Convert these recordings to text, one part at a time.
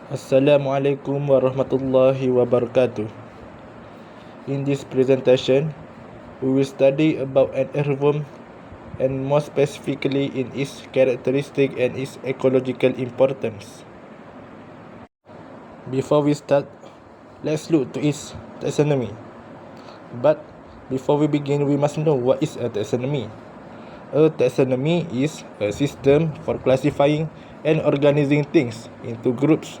Assalamualaikum warahmatullahi wabarakatuh. In this presentation, we will study about an earthworm and more specifically in its characteristic and its ecological importance. Before we start, let's look to its taxonomy. But before we begin, we must know what is a taxonomy. A taxonomy is a system for classifying and organizing things into groups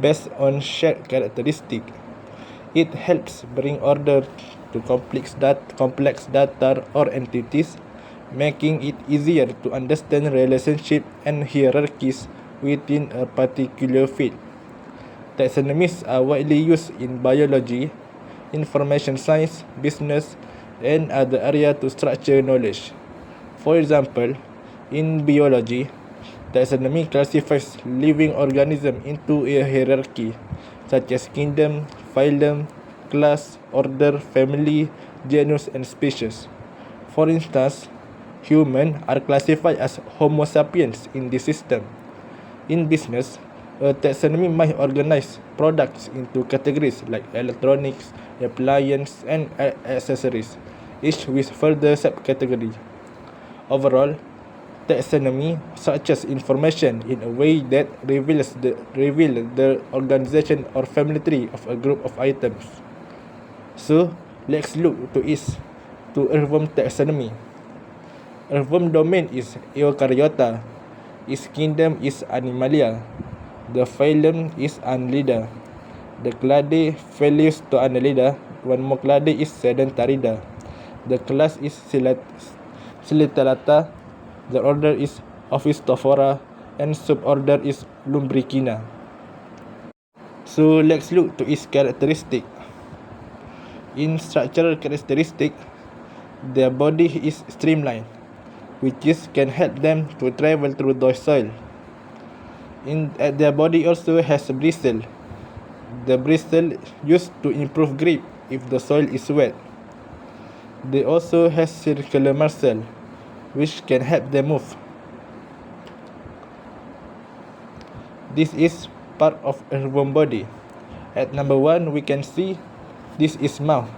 based on shared characteristics. It helps bring order to complex data or entities, making it easier to understand relationships and hierarchies within a particular field. Taxonomies are widely used in biology, information science, business, and other areas to structure knowledge. For example, in biology, taxonomy classifies living organisms into a hierarchy, such as kingdom, phylum, class, order, family, genus, and species. For instance, humans are classified as Homo sapiens in this system. In business, a taxonomy might organize products into categories like electronics, appliances, and accessories, each with further subcategories. Overall, taxonomy structures information in a way that reveals the organization or family tree of a group of items. So, let's look to earthworm taxonomy. Earthworm domain is Eukaryota. Its kingdom is Animalia. The phylum is Annelida. The clade Phyllis to Annelida. One more clade is Sedentarida. The class is Silitellata. The order is Ophistophora, and suborder is Lumbricina. So let's look to its characteristic. In structural characteristic, their body is streamlined, which can help them to travel through the soil. Their body also has a bristle. The bristle used to improve grip if the soil is wet. They also have circular muscle, which can help them move. This is part of earthworm body. At number 1, we can see this is mouth,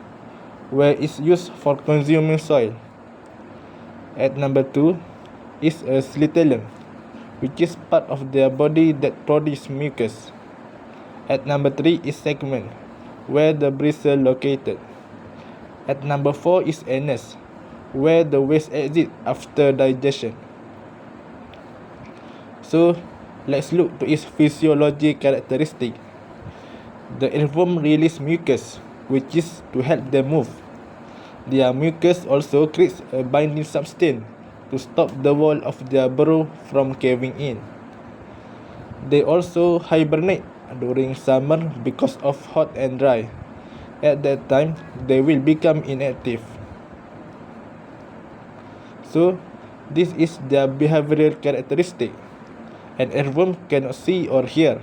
where it's used for consuming soil. At number 2 is a scutellum, which is part of their body that produces mucus. At number 3 is segment, where the bristle located. At number 4 is anus, where the waste exits after digestion. So, let's look to its physiology characteristic. The earthworm release mucus, which is to help them move. Their mucus also creates a binding substance to stop the wall of their burrow from caving in. They also hibernate during summer because of hot and dry. At that time, they will become inactive. So, this is their behavioral characteristic. An earthworm cannot see or hear,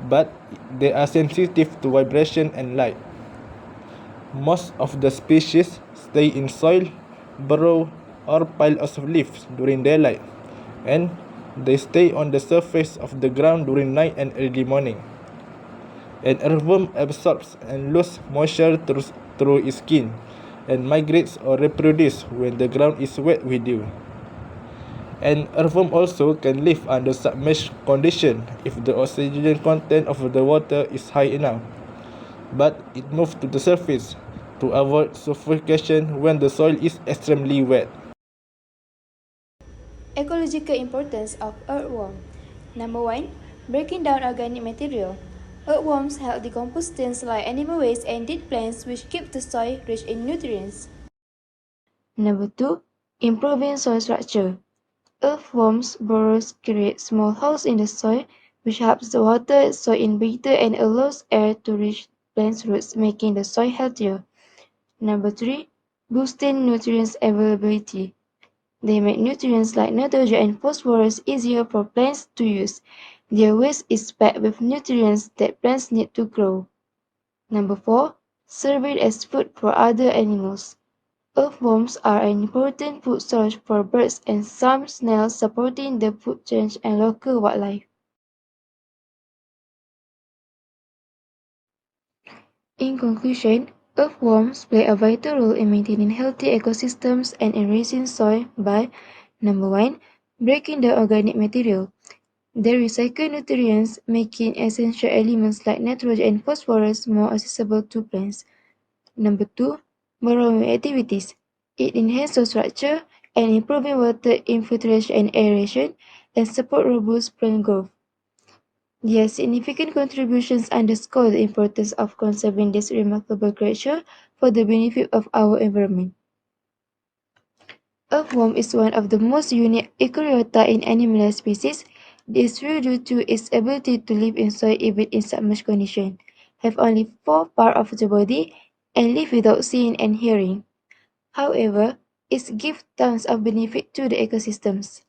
but they are sensitive to vibration and light. Most of the species stay in soil, burrow, or piles of leaves during daylight, and they stay on the surface of the ground during night and early morning. An earthworm absorbs and loses moisture through its skin and migrates or reproduces when the ground is wet with dew. An earthworm also can live under submerged conditions if the oxygen content of the water is high enough, but it moves to the surface to avoid suffocation when the soil is extremely wet. Ecological importance of earthworm. Number 1. Breaking down organic material. Earthworms help decompose things like animal waste and dead plants, which keep the soil rich in nutrients. Number 2. Improving soil structure. Earthworms' burrows create small holes in the soil, which helps the water soak in better and allows air to reach plants' roots, making the soil healthier. Number 3. Boosting nutrients availability. They make nutrients like nitrogen and phosphorus easier for plants to use. Their waste is packed with nutrients that plants need to grow. Number 4. Serving as food for other animals. Earthworms are an important food source for birds and some snails, supporting the food chain and local wildlife. In conclusion, earthworms play a vital role in maintaining healthy ecosystems and enriching soil by number 1. Breaking down organic material. They recycle nutrients, making essential elements like nitrogen and phosphorus more accessible to plants. Number 2. Burrowing activities. It enhances soil structure and improving water infiltration and aeration and support robust plant growth. Their significant contributions underscore the importance of conserving this remarkable creature for the benefit of our environment. Earthworm is one of the most unique eukaryota in animal species. This is due to its ability to live in soil even in submerged conditions, have only 4 parts of the body, and live without seeing and hearing. However, it gives tons of benefit to the ecosystems.